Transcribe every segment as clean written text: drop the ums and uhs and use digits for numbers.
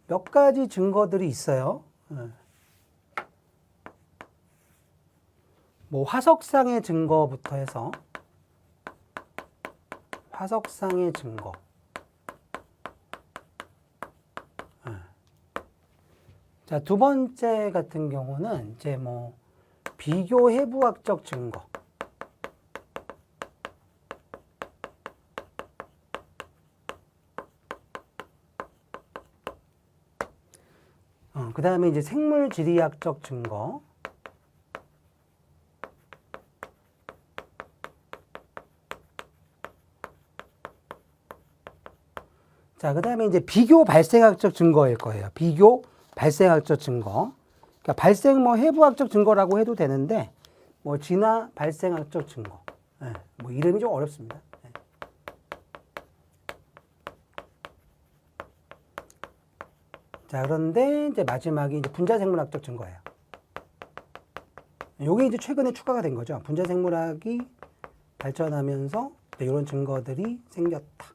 몇 가지 증거들이 있어요. 뭐 화석상의 증거부터 해서 화석상의 증거. 자, 두 번째 같은 경우는 이제 뭐 비교 해부학적 증거. 그 다음에 이제 생물지리학적 증거. 자, 그 다음에 이제 비교 발생학적 증거일 거예요. 비교 발생학적 증거. 그러니까 발생 뭐 해부학적 증거라고 해도 되는데, 뭐 진화 발생학적 증거. 네, 뭐 이름이 좀 어렵습니다. 네. 자, 그런데 이제 마지막이 이제 분자생물학적 증거예요. 요게 이제 최근에 추가가 된 거죠. 분자생물학이 발전하면서 이런 증거들이 생겼다.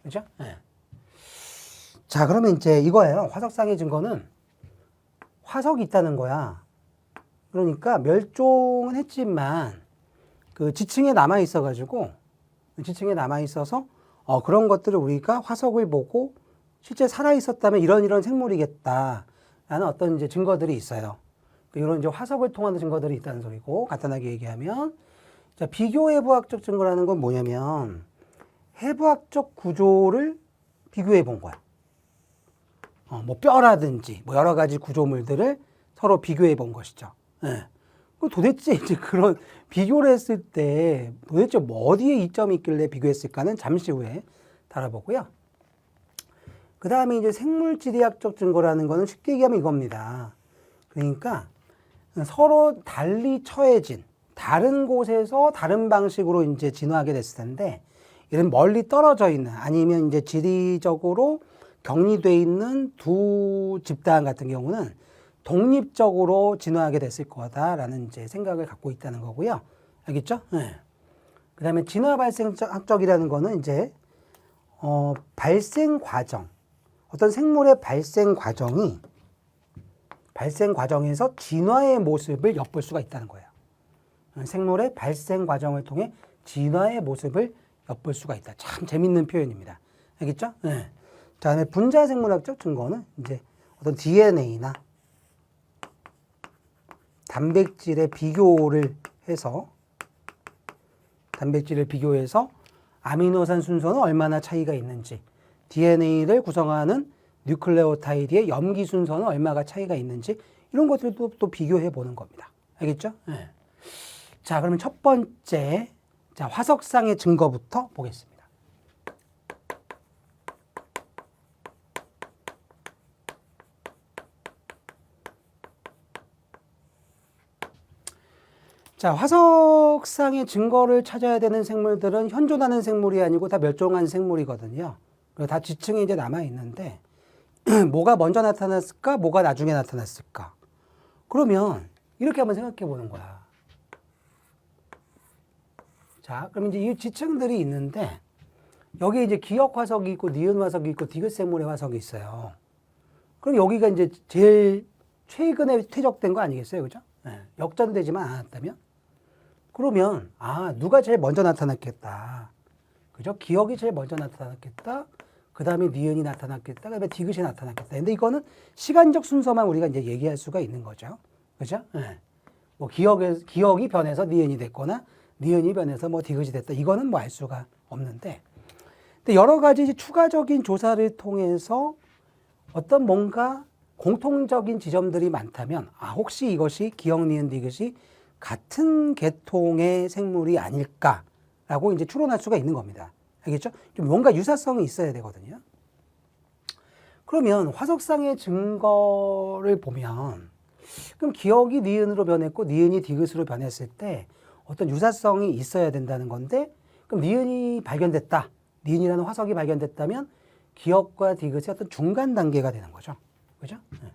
그죠? 네. 자, 그러면 이제 이거예요. 화석상의 증거는 화석이 있다는 거야. 그러니까 멸종은 했지만 그 지층에 남아 있어가지고 지층에 남아 있어서 그런 것들을 우리가 화석을 보고 실제 살아 있었다면 이런 생물이겠다라는 어떤 이제 증거들이 있어요. 이런 이제 화석을 통한 증거들이 있다는 소리고, 간단하게 얘기하면 자, 비교 해부학적 증거라는 건 뭐냐면 해부학적 구조를 비교해 본 거야. 뭐 뼈라든지 뭐 여러 가지 구조물들을 서로 비교해 본 것이죠. 네. 도대체 이제 그런 비교를 했을 때 도대체 뭐 어디에 이점이 있길래 비교했을까는 잠시 후에 다뤄보고요. 그 다음에 이제 생물지리학적 증거라는 거는 쉽게 얘기하면 이겁니다. 그러니까 서로 달리 처해진 다른 곳에서 다른 방식으로 이제 진화하게 됐을 텐데, 이런 멀리 떨어져 있는 아니면 이제 지리적으로 격리되어 있는 두 집단 같은 경우는 독립적으로 진화하게 됐을 거다라는 이제 생각을 갖고 있다는 거고요. 알겠죠? 네. 그 다음에 진화 발생학적이라는 거는 이제, 발생 과정. 어떤 생물의 발생 과정에서 진화의 모습을 엿볼 수가 있다는 거예요. 생물의 발생 과정을 통해 진화의 모습을 엿볼 수가 있다. 참 재밌는 표현입니다. 알겠죠? 네. 자, 다음에 분자생물학적 증거는 이제 어떤 DNA나 단백질의 비교를 해서 아미노산 순서는 얼마나 차이가 있는지, DNA를 구성하는 뉴클레오타이드의 염기 순서는 얼마가 차이가 있는지, 이런 것들도 또 비교해 보는 겁니다. 알겠죠? 네. 자, 그러면 첫 번째, 자, 화석상의 증거부터 보겠습니다. 자, 화석상의 증거를 찾아야 되는 생물들은 현존하는 생물이 아니고 다 멸종한 생물이거든요. 그리고 다 지층에 이제 남아 있는데, 뭐가 먼저 나타났을까? 뭐가 나중에 나타났을까? 그러면 이렇게 한번 생각해 보는 거야. 자, 그럼 이제 이 지층들이 있는데, 여기 이제 기역 화석이 있고, 니은 화석이 있고, 디귿 생물의 화석이 있어요. 그럼 여기가 이제 제일 최근에 퇴적된 거 아니겠어요? 그죠? 네. 역전되지만 않았다면? 그러면, 누가 제일 먼저 나타났겠다. 그죠? 기역이 제일 먼저 나타났겠다. 그 다음에 니은이 나타났겠다. 그 다음에 디귿이 나타났겠다. 근데 이거는 시간적 순서만 우리가 이제 얘기할 수가 있는 거죠. 그죠? 네. 뭐 기역이 변해서 니은이 됐거나, 니은이 변해서 뭐 디귿이 됐다. 이거는 뭐 알 수가 없는데. 근데 여러 가지 추가적인 조사를 통해서 어떤 뭔가 공통적인 지점들이 많다면, 혹시 이것이 기역, 니은, 디귿이 같은 계통의 생물이 아닐까라고 이제 추론할 수가 있는 겁니다. 알겠죠? 좀 뭔가 유사성이 있어야 되거든요. 그러면 화석상의 증거를 보면, 그럼 기역이 니은으로 변했고 니은이 디귿으로 변했을 때 어떤 유사성이 있어야 된다는 건데, 그럼 니은이 발견됐다. 니은이라는 화석이 발견됐다면 기역과 디귿의 어떤 중간 단계가 되는 거죠. 그죠? 네.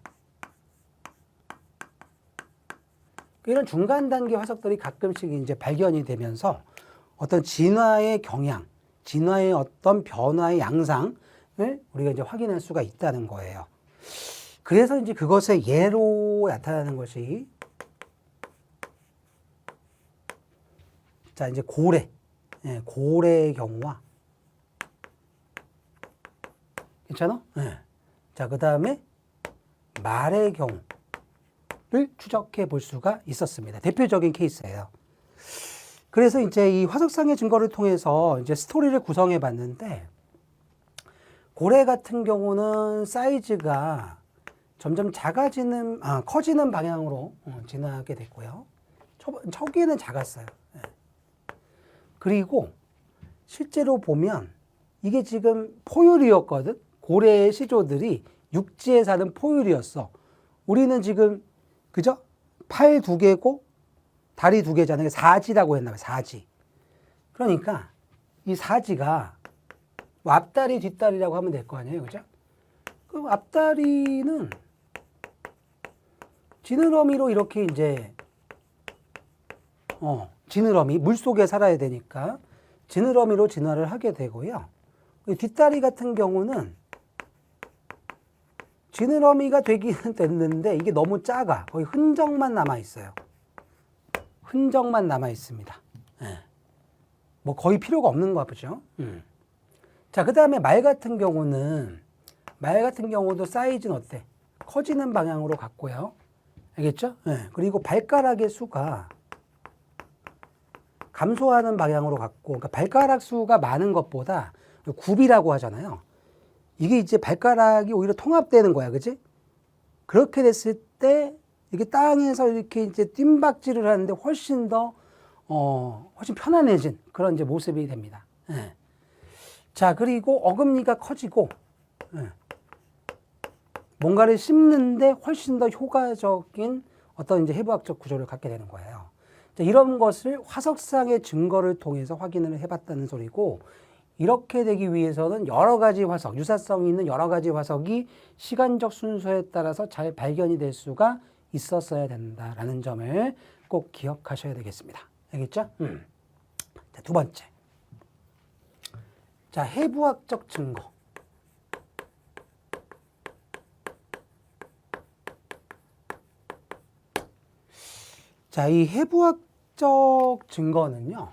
이런 중간 단계 화석들이 가끔씩 이제 발견이 되면서 어떤 진화의 경향, 진화의 어떤 변화의 양상을 우리가 이제 확인할 수가 있다는 거예요. 그래서 이제 그것의 예로 나타나는 것이 자, 이제 고래. 예, 고래의 경우와 괜찮아? 예. 자, 그 다음에 말의 경우를 추적해 볼 수가 있었습니다. 대표적인 케이스예요. 그래서 이제 이 화석상의 증거를 통해서 이제 스토리를 구성해 봤는데, 고래 같은 경우는 사이즈가 점점 커지는 방향으로 진화하게 됐고요. 초기에는 작았어요. 예. 그리고 실제로 보면 이게 지금 포유류였거든. 고래의 시조들이 육지에 사는 포유류였어. 우리는 지금 그죠? 팔 2개고 다리 2개잖아요. 사지라고 했나 봐요. 사지. 그러니까 이 사지가 뭐 앞다리 뒷다리라고 하면 될 거 아니에요. 그죠? 그 앞다리는 지느러미로 이렇게 이제 지느러미 물속에 살아야 되니까 지느러미로 진화를 하게 되고요. 뒷다리 같은 경우는 지느러미가 되기는 됐는데 이게 너무 작아. 거의 흔적만 남아 있어요. 흔적만 남아 있습니다. 네. 뭐 거의 필요가 없는 거 보죠. 자, 그 다음에 말 같은 경우도 사이즈는 어때? 커지는 방향으로 갔고요. 알겠죠? 네. 그리고 발가락의 수가 감소하는 방향으로 갔고, 그러니까 발가락 수가 많은 것보다 굽이라고 하잖아요. 이게 이제 발가락이 오히려 통합되는 거야, 그지? 그렇게 됐을 때 이게 땅에서 이렇게 이제 뜀박질을 하는데 훨씬 편안해진 그런 이제 모습이 됩니다. 예. 자, 그리고 어금니가 커지고, 예. 뭔가를 씹는데 훨씬 더 효과적인 어떤 이제 해부학적 구조를 갖게 되는 거예요. 자, 이런 것을 화석상의 증거를 통해서 확인을 해봤다는 소리고, 이렇게 되기 위해서는 여러 가지 화석, 유사성이 있는 여러 가지 화석이 시간적 순서에 따라서 잘 발견이 될 수가 있었어야 된다라는 점을 꼭 기억하셔야 되겠습니다. 알겠죠? 자, 두 번째. 자, 해부학적 증거. 자, 이 해부학적 증거는요,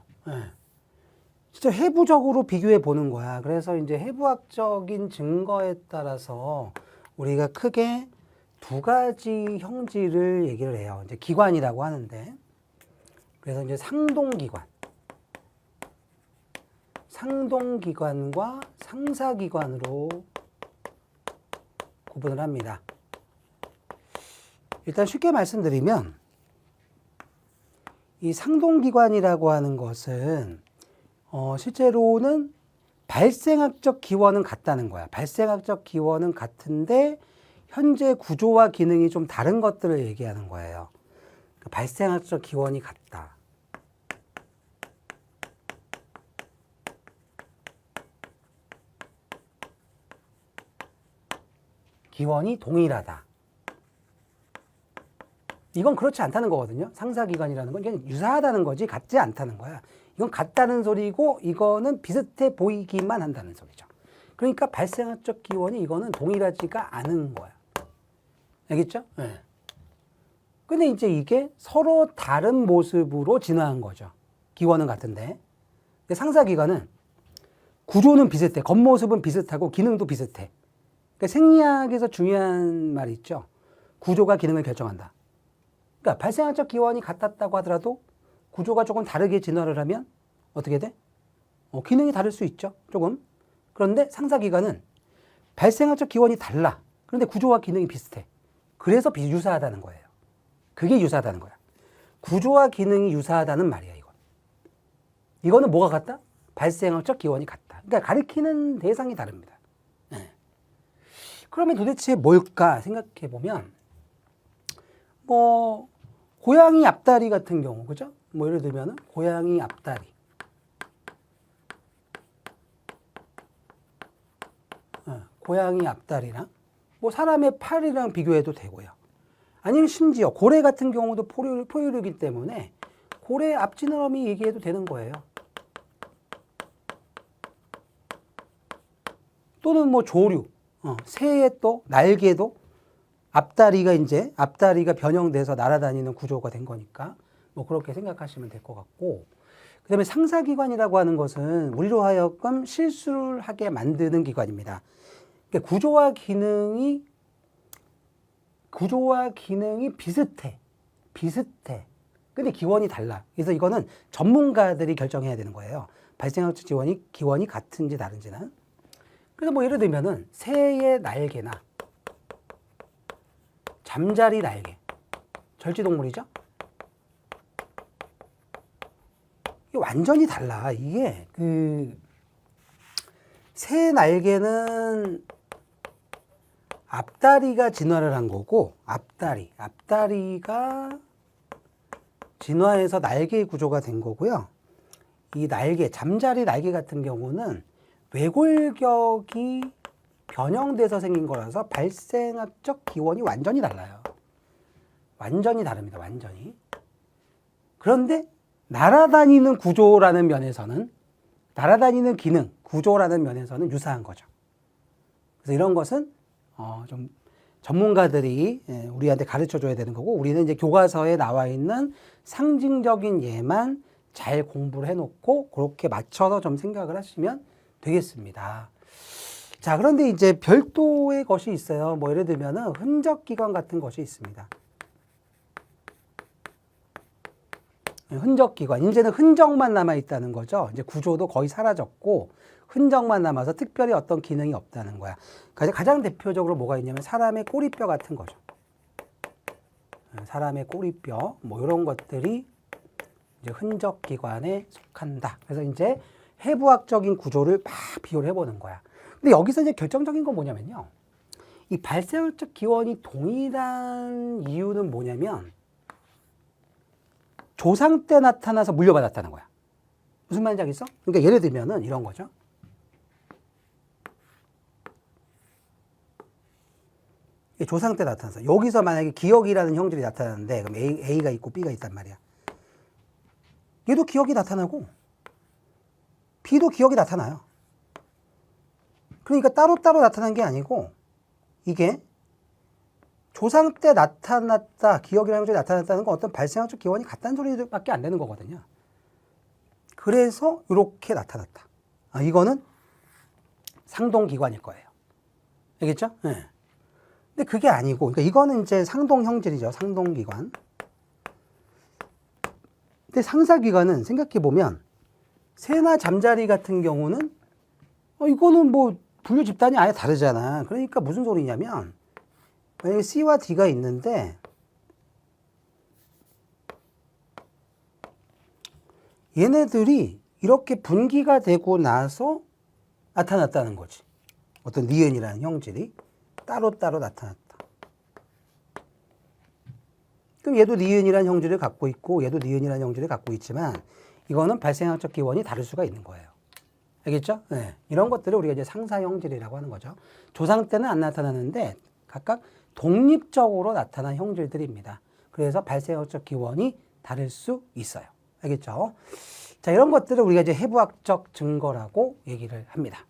진짜 해부적으로 비교해 보는 거야. 그래서 이제 해부학적인 증거에 따라서 우리가 크게 두 가지 형질을 얘기를 해요. 이제 기관이라고 하는데, 그래서 이제 상동기관과 상사기관으로 구분을 합니다. 일단 쉽게 말씀드리면, 이 상동기관이라고 하는 것은 실제로는 발생학적 기원은 같다는 거야. 발생학적 기원은 같은데 현재 구조와 기능이 좀 다른 것들을 얘기하는 거예요. 발생학적 기원이 같다. 기원이 동일하다. 이건 그렇지 않다는 거거든요. 상사기관이라는 건 그냥 유사하다는 거지 같지 않다는 거야. 이건 같다는 소리고 이거는 비슷해 보이기만 한다는 소리죠. 그러니까 발생학적 기원이 이거는 동일하지가 않은 거야. 알겠죠? 네. 근데 이제 이게 서로 다른 모습으로 진화한 거죠. 기원은 같은데. 근데 상사기관은 구조는 비슷해. 겉모습은 비슷하고 기능도 비슷해. 그러니까 생리학에서 중요한 말이 있죠. 구조가 기능을 결정한다. 그러니까 발생학적 기원이 같았다고 하더라도 구조가 조금 다르게 진화를 하면 어떻게 돼? 기능이 다를 수 있죠. 조금. 그런데 상사기관은 발생학적 기원이 달라. 그런데 구조와 기능이 비슷해. 그래서 유사하다는 거예요. 그게 유사하다는 거야. 구조와 기능이 유사하다는 말이야, 이건. 이거는 뭐가 같다? 발생학적 기원이 같다. 그러니까 가리키는 대상이 다릅니다. 네. 그러면 도대체 뭘까 생각해 보면, 고양이 앞다리 같은 경우, 그죠? 예를 들면은, 고양이 앞다리. 고양이 앞다리랑, 사람의 팔이랑 비교해도 되고요. 아니면 심지어, 고래 같은 경우도 포유류이기 때문에, 고래 앞지느러미 얘기해도 되는 거예요. 또는 조류, 새의 또 날개도 앞다리가 변형돼서 날아다니는 구조가 된 거니까 뭐 그렇게 생각하시면 될 것 같고, 그다음에 상사기관이라고 하는 것은 우리로 하여금 실수를 하게 만드는 기관입니다. 그러니까 구조와 기능이 비슷해. 근데 기원이 달라. 그래서 이거는 전문가들이 결정해야 되는 거예요. 발생학적 기원이 같은지 다른지는. 그래서 뭐 예를 들면은 새의 날개나 잠자리 날개, 절지동물이죠? 이게 완전히 달라. 이게 새 날개는 앞다리가 진화를 한 거고, 앞다리가 진화해서 날개의 구조가 된 거고요. 이 날개, 잠자리 날개 같은 경우는 외골격이 변형돼서 생긴 거라서 발생학적 기원이 완전히 달라요. 완전히 다릅니다. 완전히. 그런데 날아다니는 구조라는 면에서는, 날아다니는 기능, 구조라는 면에서는 유사한 거죠. 그래서 이런 것은 좀 전문가들이 우리한테 가르쳐 줘야 되는 거고, 우리는 이제 교과서에 나와 있는 상징적인 예만 잘 공부를 해놓고 그렇게 맞춰서 좀 생각을 하시면 되겠습니다. 자, 그런데 이제 별도의 것이 있어요. 뭐 예를 들면은 흔적기관 같은 것이 있습니다. 흔적기관. 이제는 흔적만 남아있다는 거죠. 이제 구조도 거의 사라졌고 흔적만 남아서 특별히 어떤 기능이 없다는 거야. 가장 대표적으로 뭐가 있냐면 사람의 꼬리뼈 같은 거죠. 사람의 꼬리뼈, 뭐 이런 것들이 이제 흔적기관에 속한다. 그래서 이제 해부학적인 구조를 막 비교를 해보는 거야. 근데 여기서 이제 결정적인 건 뭐냐면요. 이 발생학적 기원이 동일한 이유는 뭐냐면 조상 때 나타나서 물려받았다는 거야. 무슨 말인지 알겠어? 그러니까 예를 들면은 이런 거죠. 조상 때 나타나서 여기서 만약에 기억이라는 형질이 나타나는데 그럼 A가 있고 B가 있단 말이야. 얘도 기억이 나타나고 B도 기억이 나타나요. 그러니까 따로따로 나타난 게 아니고 이게 조상 때 나타났다, 기억이라는 것이 나타났다는 건 어떤 발생학적 기원이 같다는 소리밖에 안 되는 거거든요. 그래서 이렇게 나타났다. 이거는 상동기관일 거예요. 알겠죠? 네. 근데 그게 아니고, 그러니까 이거는 이제 상동형질이죠. 상동기관. 근데 상사기관은 생각해보면 새나 잠자리 같은 경우는 이거는 뭐 분류 집단이 아예 다르잖아. 그러니까 무슨 소리냐면 만약에 C와 D가 있는데 얘네들이 이렇게 분기가 되고 나서 나타났다는 거지. 어떤 니은이라는 형질이 따로따로 나타났다. 그럼 얘도 니은이라는 형질을 갖고 있고 얘도 니은이라는 형질을 갖고 있지만 이거는 발생학적 기원이 다를 수가 있는 거예요. 알겠죠? 네. 이런 것들을 우리가 이제 상사형질이라고 하는 거죠. 조상 때는 안 나타나는데 각각 독립적으로 나타난 형질들입니다. 그래서 발생학적 기원이 다를 수 있어요. 알겠죠? 자, 이런 것들을 우리가 이제 해부학적 증거라고 얘기를 합니다.